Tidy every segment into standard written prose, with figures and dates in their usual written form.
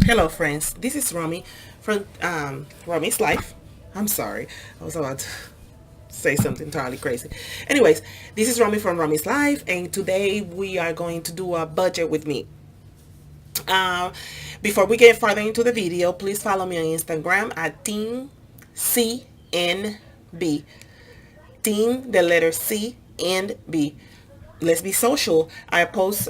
Hello, friends. This is Romey from Romey's Life. I'm sorry, I was about to say something entirely crazy. Anyways, this is Romey from Romey's Life, and today we are going to do a budget with me. Uh, Before we get further into the video, please follow me on Instagram at teamcandb. Team, the letter C and B. Let's be social. I post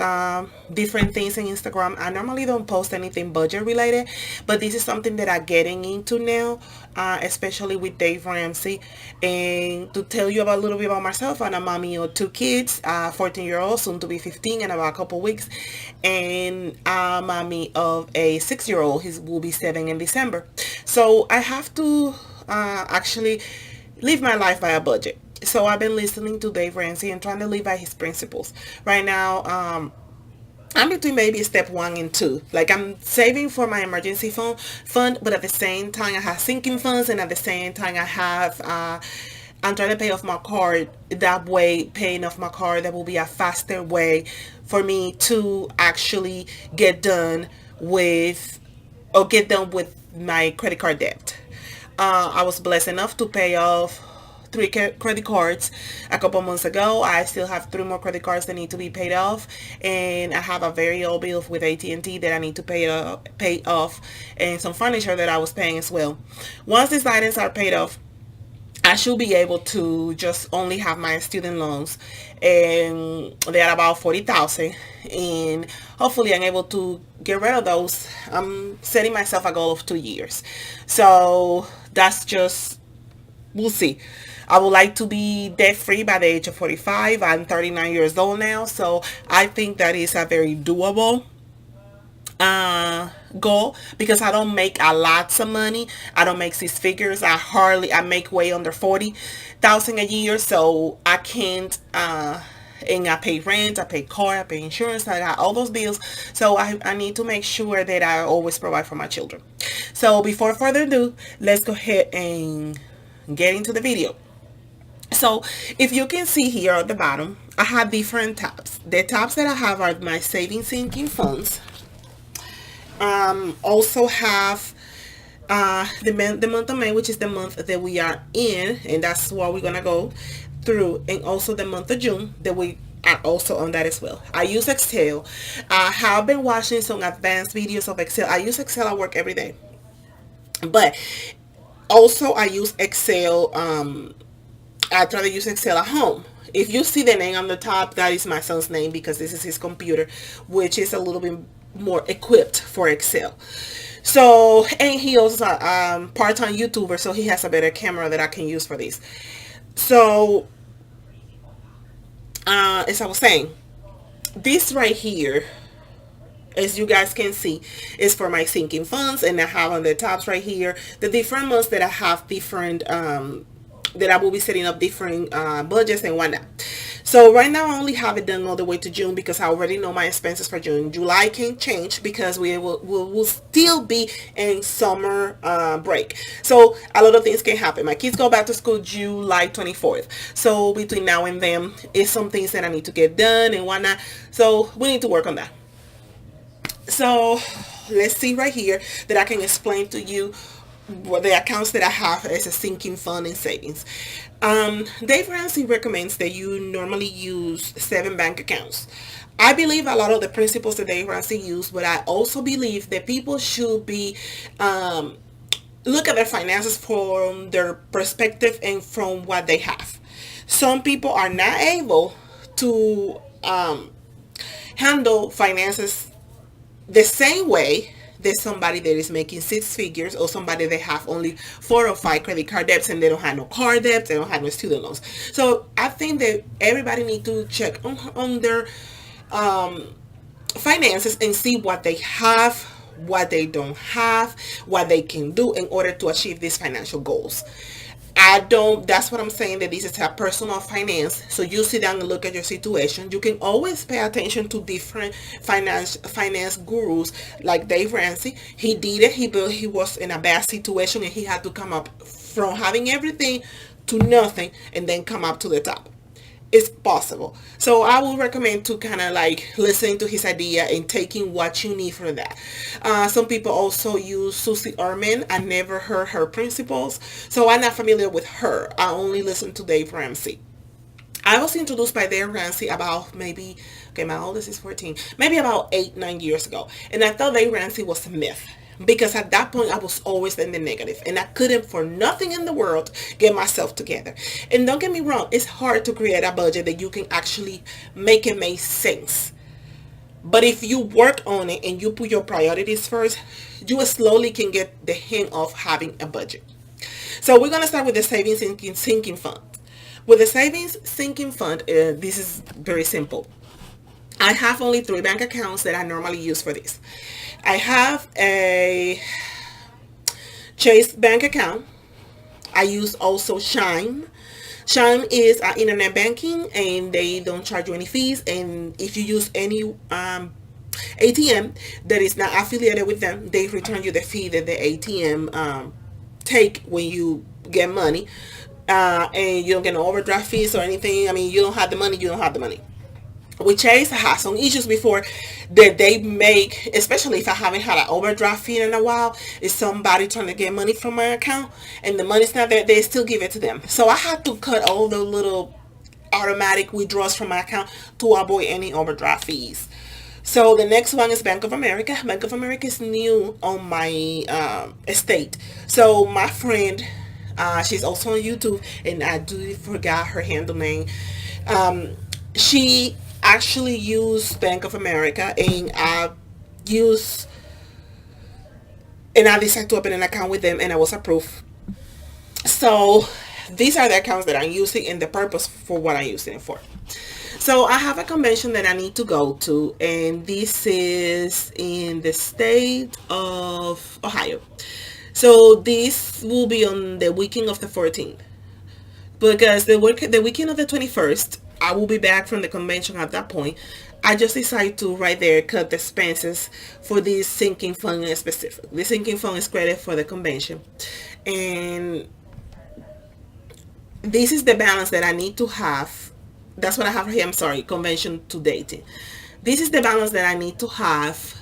different things on Instagram. I normally don't post anything budget related, but this is something that I'm getting into now, especially with Dave Ramsey. And to tell you about a little bit about myself, I'm a mommy of two kids, 14-year-old, soon to be 15 in about a couple weeks, and I'm a mommy of a 6-year-old. He will be 7 in December. So I have to actually live my life by a budget. So I've been listening to Dave Ramsey and trying to live by his principles. Right now, I'm between maybe step 1 and 2. Like, I'm saving for my emergency fund, but at the same time I have sinking funds, and at the same time I have I'm trying to pay off my card. That way, paying off my card, that will be a faster way for me to actually get done with my credit card debt. I was blessed enough to pay off three credit cards a couple months ago. I still have three more credit cards that need to be paid off, and I have a very old bill with AT&T that I need to pay off, and some furniture that I was paying as well. Once these items are paid off, I should be able to just only have my student loans, and they're about 40,000, and hopefully I'm able to get rid of those. I'm setting myself a goal of 2 years, so that's just, we'll see. I would like to be debt free by the age of 45. I'm 39 years old now, so I think that is a very doable goal, because I don't make a lots of money. I don't make six figures. I make way under 40,000 a year, so I can't and I pay rent, I pay car, I pay insurance, I got all those bills. So I need to make sure that I always provide for my children. So before further ado, let's go ahead and get into the video. So if you can see here at the bottom, I have different tabs. The tabs that I have are my savings sinking funds. Also have the month of May, which is the month that we are in, and that's what we're gonna go through, and also the month of June that we are also on that as well. I use Excel. I have been watching some advanced videos of Excel. I use Excel at work every day, but also I use Excel. I try to use Excel at home. If you see the name on the top, that is my son's name, because this is his computer, which is a little bit more equipped for Excel. So, and he also is a part-time YouTuber, so he has a better camera that I can use for this. So, as I was saying, this right here, as you guys can see, is for my sinking funds, and I have on the tops right here the different months that I have different that I will be setting up different budgets and whatnot. So right now I only have it done all the way to June, because I already know my expenses for June. July can change because we'll still be in summer break. So a lot of things can happen. My kids go back to school July 24th. So between now and then, it's some things that I need to get done and whatnot. So we need to work on that. So let's see right here that I can explain to you the accounts that I have as a sinking fund and savings. Dave Ramsey recommends that you normally use 7 bank accounts. I believe a lot of the principles that Dave Ramsey used, but I also believe that people should be look at their finances from their perspective and from what they have. Some people are not able to handle finances the same way there's somebody that is making 6 figures, or somebody that have only 4 or 5 credit card debts, and they don't have no car debts, they don't have no student loans. So I think that everybody need to check on their finances and see what they have, what they don't have, what they can do in order to achieve these financial goals. That's what I'm saying, that this is a personal finance. So you sit down and look at your situation. You can always pay attention to different finance gurus like Dave Ramsey. He did it. He was in a bad situation, and he had to come up from having everything to nothing, and then come up to the top. It's possible. So I would recommend to kind of like listening to his idea and taking what you need for that. Some people also use Susie Orman. I never heard her principles, so I'm not familiar with her. I only listen to Dave Ramsey. I was introduced by Dave Ramsey about maybe, okay, my oldest is 14, maybe about 8, 9 years ago. And I thought Dave Ramsey was a myth. Because at that point I was always in the negative and I couldn't for nothing in the world get myself together. And don't get me wrong, it's hard to create a budget that you can actually make it make sense. But if you work on it and you put your priorities first, you slowly can get the hang of having a budget. So we're going to start with the savings sinking fund. With the savings sinking fund, this is very simple. I have only 3 bank accounts that I normally use for this. I have a Chase bank account. I use also Chime. Chime is internet banking and they don't charge you any fees. And if you use any ATM that is not affiliated with them, they return you the fee that the ATM take when you get money. And you don't get no overdraft fees or anything. I mean, you don't have the money, you don't have the money. With Chase, I had some issues before that they make, especially if I haven't had an overdraft fee in a while, is somebody trying to get money from my account and the money's not there, they still give it to them. So I had to cut all the little automatic withdrawals from my account to avoid any overdraft fees. So the next one is Bank of America. Bank of America is new on my estate. So my friend, she's also on YouTube, and I do forgot her handle name. She actually used Bank of America, and use and I decided to open an account with them, and I was approved. So these are the accounts that I'm using and the purpose for what I'm using it for. So I have a convention that I need to go to, and this is in the state of Ohio. So this will be on the weekend of the 14th, because the weekend of the 21st, I will be back from the convention at that point. I just decided to right there cut the expenses for this sinking fund in specific. The sinking fund is created for the convention, and this is the balance that I need to have. That's what I have here. I'm sorry, convention to dating. This is the balance that I need to have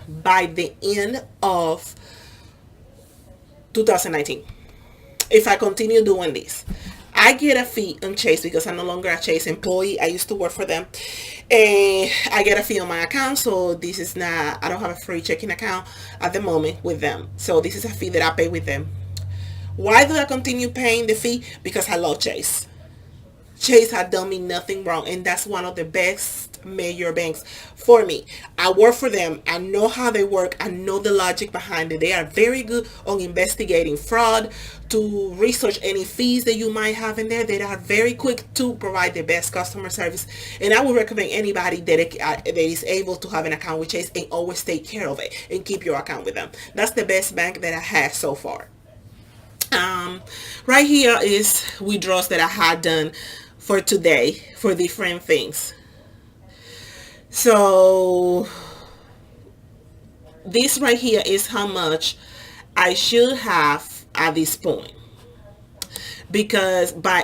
by the end of 2019. If I continue doing this, I get a fee on Chase because I'm no longer a Chase employee. I used to work for them, and I get a fee on my account. So this is not, I don't have a free checking account at the moment with them. So this is a fee that I pay with them. Why do I continue paying the fee? Because I love Chase. Chase had done me nothing wrong, and that's one of the best major banks for me. I work for them. I know how they work. I know the logic behind it. They are very good on investigating fraud, to research any fees that you might have in there. They are very quick to provide the best customer service, and I would recommend anybody that is able to have an account with Chase and always take care of it and keep your account with them. That's the best bank that I had so far. Right here is withdrawals that I had done for today for different things. So this right here is how much I should have at this point, because by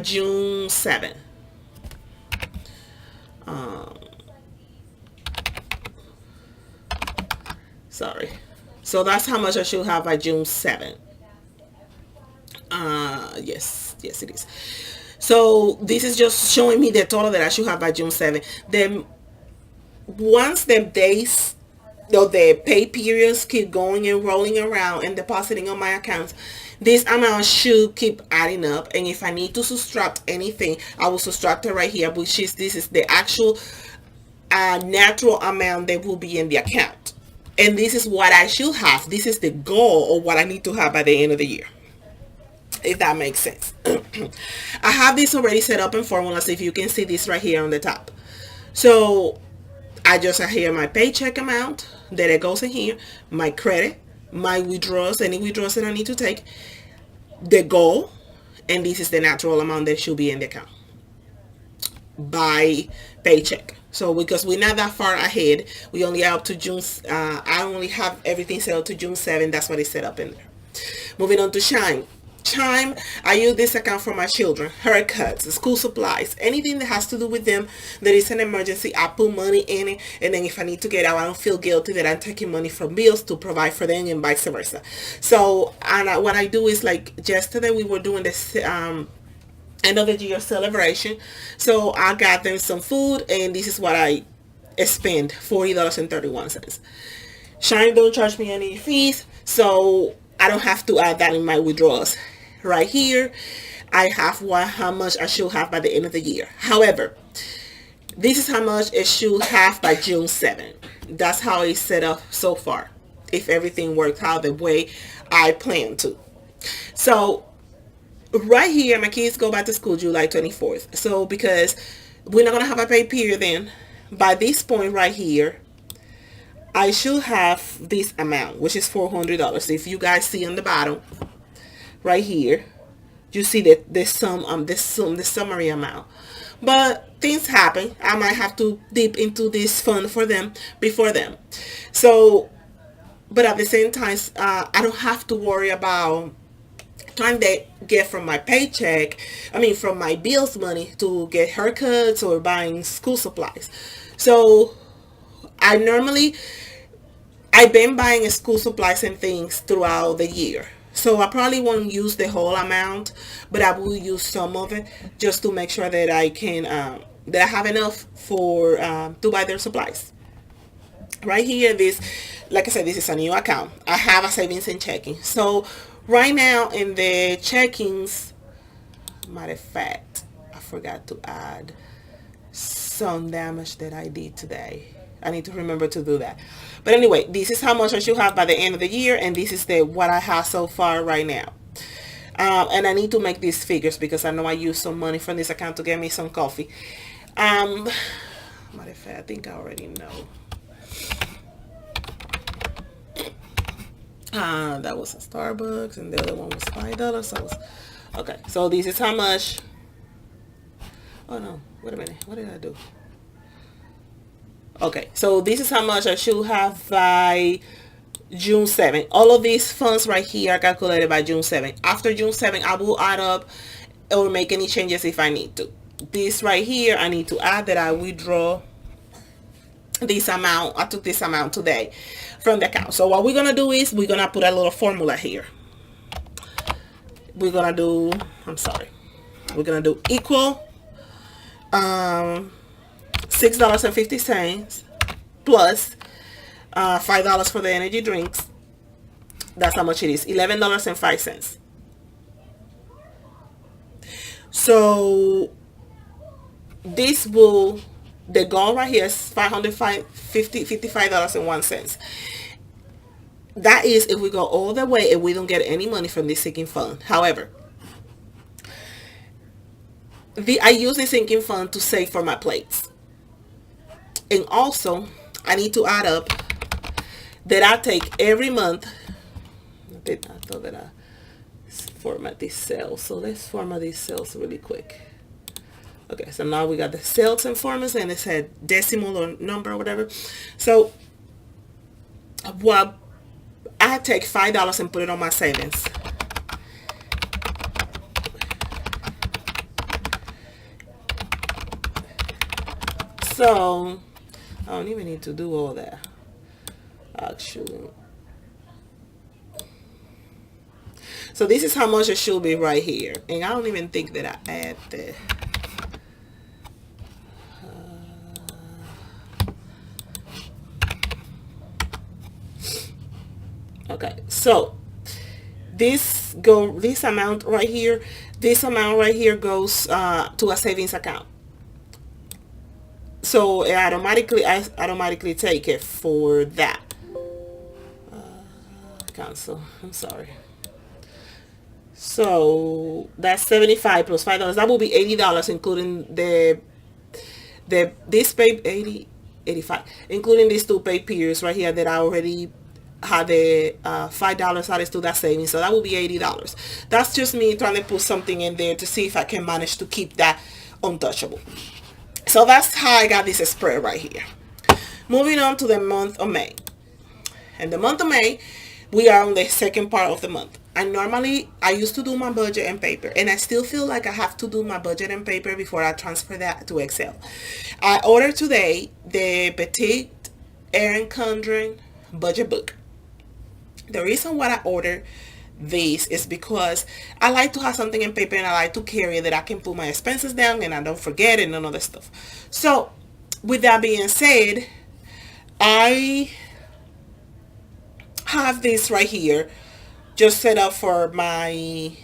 June 7th. Sorry. So that's how much I should have by June 7th. Yes, it is. So this is just showing me the total that I should have by June 7th. Then once the days, the pay periods keep going and rolling around and depositing on my accounts, this amount should keep adding up. And if I need to subtract anything, I will subtract it right here, which is, this is the actual natural amount that will be in the account. And this is what I should have. This is the goal of what I need to have by the end of the year, if that makes sense. I have this already set up in formulas. If you can see this right here on the top. So I just have here my paycheck amount that it goes in here, my credit, my withdrawals, any withdrawals that I need to take, the goal, and this is the natural amount that should be in the account by paycheck. So because we're not that far ahead, we only are up to June. I only have everything set up to June 7th. That's what is set up in there. Moving on to Shine. Chime, I use this account for my children, haircuts, school supplies, anything that has to do with them that is an emergency. I put money in it, and then if I need to get out, I don't feel guilty that I'm taking money from bills to provide for them, and vice versa. So, and what I do is, like yesterday we were doing this end of the year celebration, so I got them some food, and this is what I spend, $40.31. Shine don't charge me any fees, so I don't have to add that in my withdrawals. Right here, I have how much I should have by the end of the year. However, this is how much it should have by June 7th. That's how it's set up so far, if everything worked out the way I planned to. So right here, my kids go back to school July 24th. So because we're not going to have a pay period then, by this point right here, I should have this amount, which is $400. If you guys see on the bottom right here, you see that this summary amount. But things happen. I might have to dip into this fund for them before them. So, but at the same time, I don't have to worry about trying to get from my paycheck, from my bills money to get haircuts or buying school supplies. So I've been buying school supplies and things throughout the year. So I probably won't use the whole amount, but I will use some of it just to make sure that I can, that I have enough for, to buy their supplies. Right here, like I said, this is a new account. I have a savings and checking. So right now in the checkings, matter of fact, I forgot to add some damage that I did today. I need to remember to do that. But anyway, this is how much I should have by the end of the year, and this is what I have so far right now. And I need to make these figures because I know I used some money from this account to get me some coffee. Matter of fact, I think I already know. That was a Starbucks, and the other one was $5. So okay. So this is how much. Oh no! Wait a minute. What did I do? Okay, so this is how much I should have by June 7th. All of these funds right here are calculated by June 7th. After June 7th, I will add up or make any changes if I need to. This right here, I need to add that I withdraw this amount. I took this amount today from the account. So what we're going to do is we're going to put a little formula here. We're going to do, we're going to do equal $6.50 plus $5 for the energy drinks. That's how much it is, $11.05. So this the goal right here is $55.01. That is if we go all the way and we don't get any money from this sinking fund. However, I use this sinking fund to save for my plates. And also, I need to add up that I take every month. I thought that I format these cells. So let's format these cells really quick. Okay, so now we got the cells and formats, and it said decimal or number or whatever. So, I take $5 and put it on my savings. So I don't even need to do all that, actually. So this is how much it should be right here. And I don't even think that I add the okay, so this amount right here, goes to a savings account. So I automatically take it for that. Cancel. I'm sorry. So that's 75 plus $5. That will be $80, including this pay 85, including these two pay periods right here that I already had the $5 added to that savings. So that will be $80. That's just me trying to put something in there to see if I can manage to keep that untouchable. So that's how I got this spread right here. Moving on to the month of May. And the month of May, we are on the second part of the month. I used to do my budget in paper, and I still feel like I have to do my budget in paper before I transfer that to Excel. I ordered today the Petite Erin Condren budget book. The reason why I ordered this is because I like to have something in paper, and I like to carry it that I can put my expenses down and I don't forget it and none of that stuff. So with that being said, I have this right here just set up for my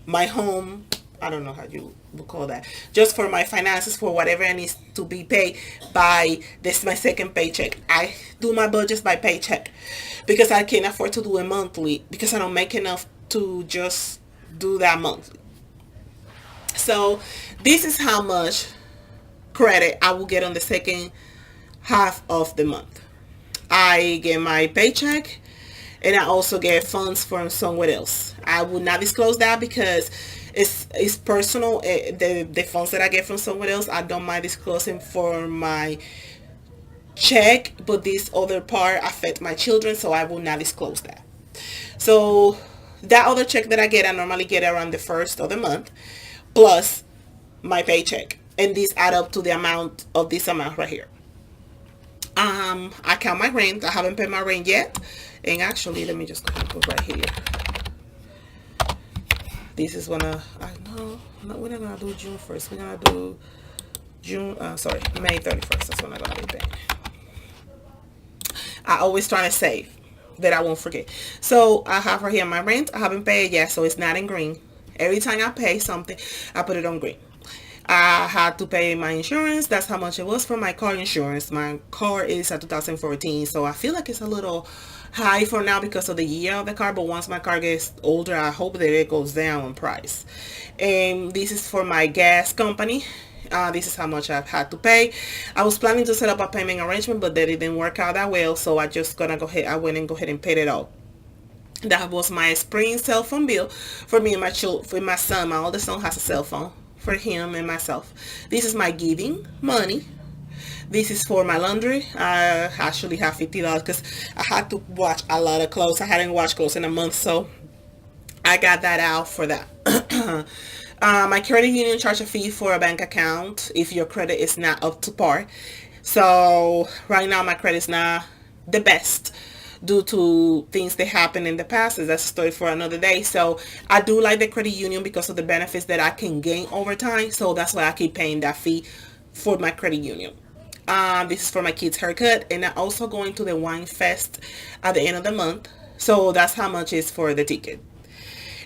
home. I don't know how you would call that. Just for my finances, for whatever needs to be paid by this my second paycheck. I do my budgets by paycheck because I can't afford to do it monthly because I don't make enough to just do that monthly. So this is how much credit I will get on the second half of the month. I get my paycheck, and I also get funds from somewhere else. I will not disclose that because it's personal. The funds that I get from somewhere else, I don't mind disclosing for my check, but this other part affects my children, so I will not disclose that. So that other check that I get, I normally get around the first of the month, plus my paycheck, and these add up to the amount of this amount right here. I count my rent. I haven't paid my rent yet. And actually, let me just go and put right here. This is when we're not gonna do June 1st. We're gonna do May 31st. That's when I'm gonna be paying. I always try to save that I won't forget. So I have right here my rent. I haven't paid yet, so it's not in green. Every time I pay something, I put it on green. I had to pay my insurance. That's how much it was for my car insurance. My car is a 2014, so I feel like it's a little high for now because of the year of the car, but once my car gets older, I hope that it goes down in price. And this is for my gas company. This is how much I've had to pay. I was planning to set up a payment arrangement, but that it didn't work out that well, so I just gonna go ahead. I went and go ahead and paid it all. That was my spring cell phone bill for me and my children. For my son, my oldest son has a cell phone for him and myself. This is my giving money. This is for my laundry. I actually have $50 because I had to wash a lot of clothes. I hadn't washed clothes in a month, so I got that out for that. My credit union charge a fee for a bank account if your credit is not up to par. So right now my credit is not the best due to things that happened in the past. That's a story for another day. So I do like the credit union because of the benefits that I can gain over time. So that's why I keep paying that fee for my credit union. This is for my kids' haircut, and I'm also going to the wine fest at the end of the month. So that's how much is for the ticket.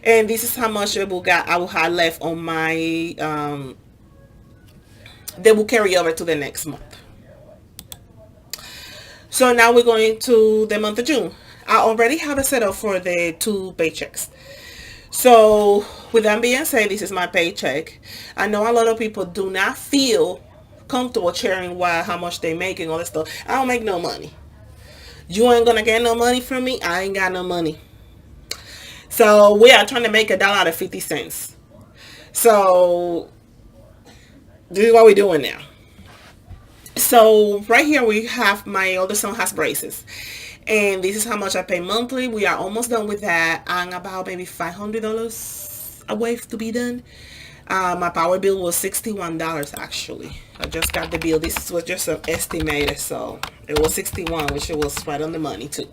And this is how much I will have left on my they will carry over to the next month. So now we're going to the month of June. I already have it set up for the 2 paychecks. So with that being said, this is my paycheck. I know a lot of people do not feel comfortable sharing how much they make and all that stuff. I don't make no money. You ain't gonna get no money from me. I ain't got no money. So we are trying to make $1 out of 50 cents. So this is what we're doing now. So right here we have my oldest son has braces, and this is how much I pay monthly. We are almost done with that. I'm about maybe $500 away to be done. My power bill was $61 actually. I just got the bill. This was just an estimated, so it was 61, which it was right on the money too.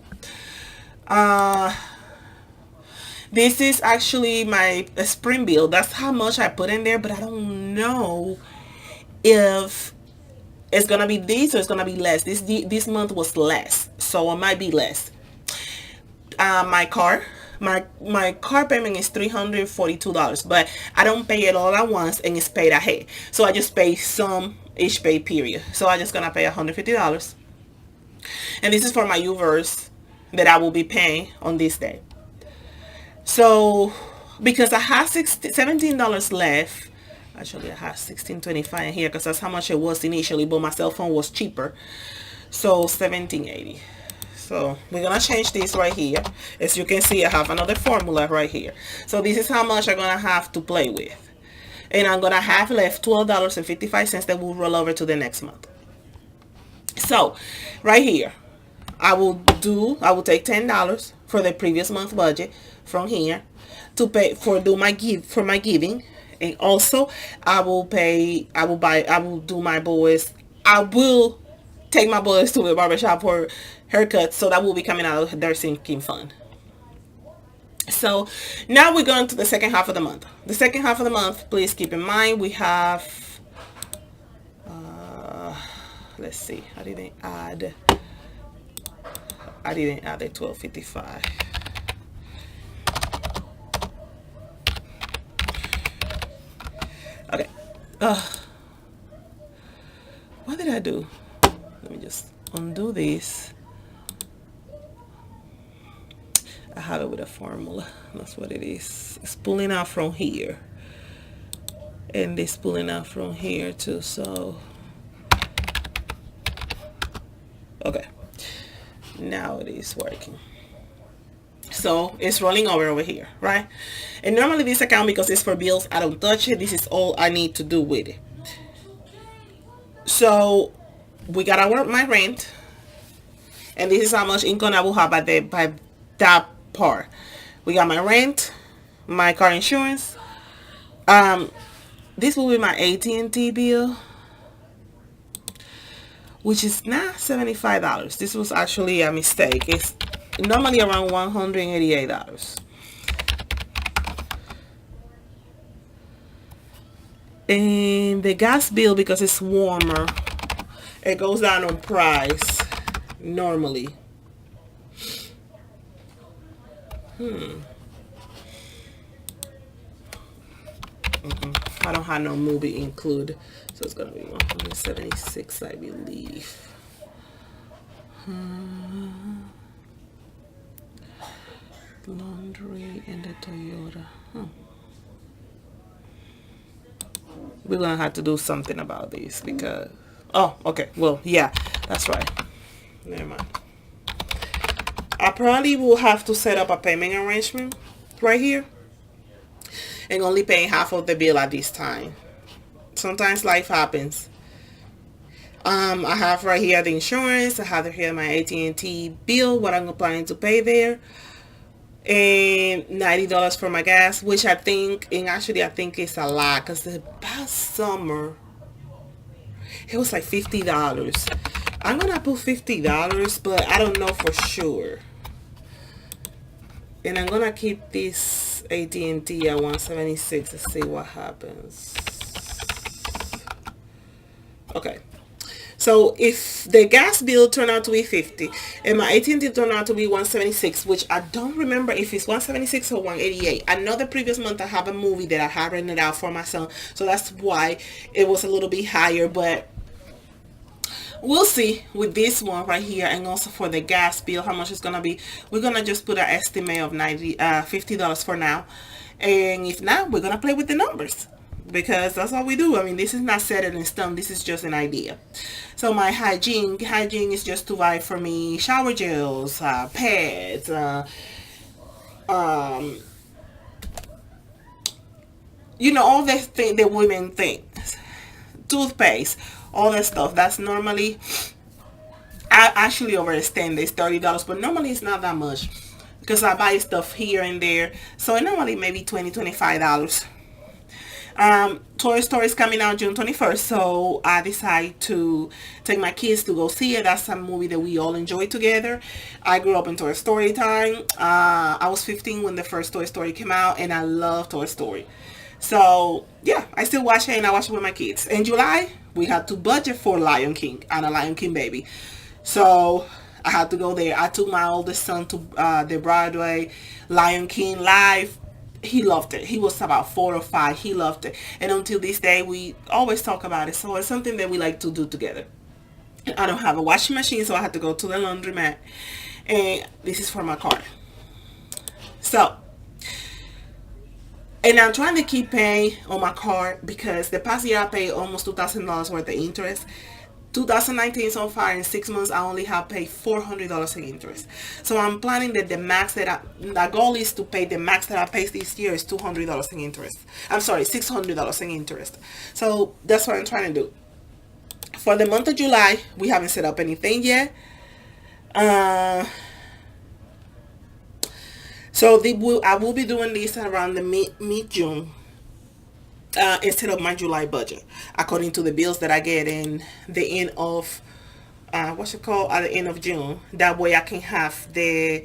This is actually my spring bill. That's how much I put in there, but I don't know if it's gonna be this or it's gonna be less. This month was less, so it might be less. My car payment is $342, but I don't pay it all at once, and it's paid ahead. So I just pay some each pay period. So I just gonna pay $150, and this is for my UVerse that I will be paying on this day. So because I have $17 left. Actually, I have $16.25 in here because that's how much it was initially, but my cell phone was cheaper. So $17.80. So we're gonna change this right here. As you can see, I have another formula right here. So this is how much I'm gonna have to play with, and I'm gonna have left $12.55 that will roll over to the next month. So right here, I will take $10 for the previous month budget from here to pay for do my give for my giving. And also I will do my boys, I will take my boys to the barbershop for haircuts, so that will be coming out of their sinking fund. So now we're going to the second half of the month. The second half of the month, please keep in mind we have, let's see, I didn't add the 1255. Okay. What did I do? Let me just undo this. I have it with a formula. That's what it is. It's pulling out from here. And it's pulling out from here too. So, okay. Now it is working. So it's rolling over here, right? And normally this account, because it's for bills, I don't touch it. This is all I need to do with it. So we got my rent, and this is how much income I will have by that part. We got my rent, my car insurance. This will be my AT&T bill, which is not $75. This was actually a mistake. It's normally around $188. And the gas bill, because it's warmer, it goes down on price normally. I don't have no movie included, so it's gonna be 176, I believe. Laundry and the Toyota. We're gonna have to do something about this because, oh, okay, well, yeah, that's right. Never mind. I probably will have to set up a payment arrangement right here and only paying half of the bill at this time. Sometimes life happens. I have right here the insurance. I have here my AT&T bill, what I'm planning to pay there, and $90 for my gas, which I think, and actually I think it's a lot, because the past summer it was like $50. I'm gonna put $50, but I don't know for sure. And I'm gonna keep this AT&T at 176 to see what happens. Okay. So if the gas bill turned out to be 50 and my AT&T turned out to be 176, which I don't remember if it's 176 or 188. I know the previous month I have a movie that I have rented out for my son, so that's why it was a little bit higher, but we'll see with this one right here. And also for the gas bill, how much it's gonna be. We're gonna just put an estimate of $50 for now, and if not, we're gonna play with the numbers, because that's all we do. I mean, this is not set in stone. This is just an idea. So my hygiene is just to buy for me shower gels, pads, you know, all the thing that women things, toothpaste, all that stuff. That's normally, I actually overextend. It's $30, but normally it's not that much because I buy stuff here and there. So normally maybe $25. Toy Story is coming out June 21st, so I decided to take my kids to go see it. That's a movie that we all enjoy together. I grew up in Toy Story time. I was 15 when the first Toy Story came out, and I love Toy Story. So yeah, I still watch it, and I watch it with my kids. In July, we had to budget for Lion King and a Lion King baby. So I had to go there. I took my oldest son to the Broadway Lion King live. He loved it. He was about 4 or 5. He loved it. And until this day, we always talk about it. So it's something that we like to do together. I don't have a washing machine, so I had to go to the laundromat. And this is for my car. So, and I'm trying to keep paying on my car, because the past year I paid almost $2,000 worth of interest. 2019 so far, in 6 months, I only have paid $400 in interest. So I'm planning that the max that the goal is to pay the max that I paid this year is $200 in interest. I'm sorry, $600 in interest. So that's what I'm trying to do. For the month of July, we haven't set up anything yet. Uh, so I will be doing this around the mid June. Instead of my July budget, according to the bills that I get in the end of what's it called at the end of June. That way I can have the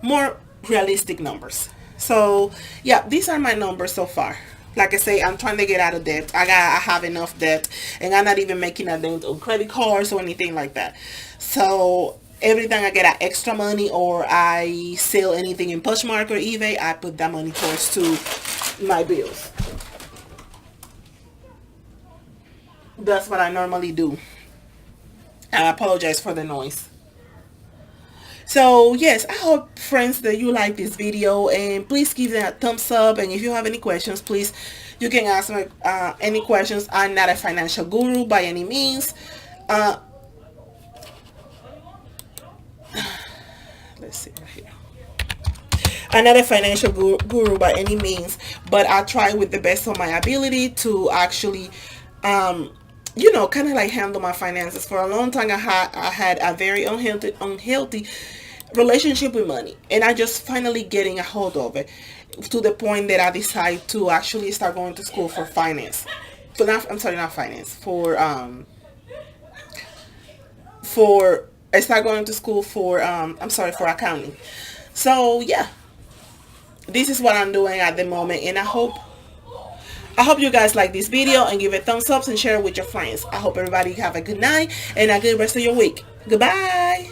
more realistic numbers. So yeah, these are my numbers so far. Like I say, I'm trying to get out of debt. I have enough debt, and I'm not even making a dent on credit cards or anything like that. So every time I get an extra money or I sell anything in Poshmark or eBay, I put that money towards to my bills. That's what I normally do. I apologize for the noise. So yes, I hope friends that you like this video, and please give it a thumbs up, and if you have any questions, please you can ask me any questions. I'm not a financial guru by any means. uh, let's see right here. I'm not a financial guru by any means, but I try with the best of my ability to actually kind of like handle my finances. For a long time I had a very unhealthy relationship with money, and I just finally getting a hold of it, to the point that I decided to actually start going to school for finance. So not, I'm sorry, not finance, for I start going to school for I'm sorry, for accounting. So yeah, this is what I'm doing at the moment, and I hope you guys like this video and give it thumbs up and share it with your friends. I hope everybody have a good night and a good rest of your week. Goodbye.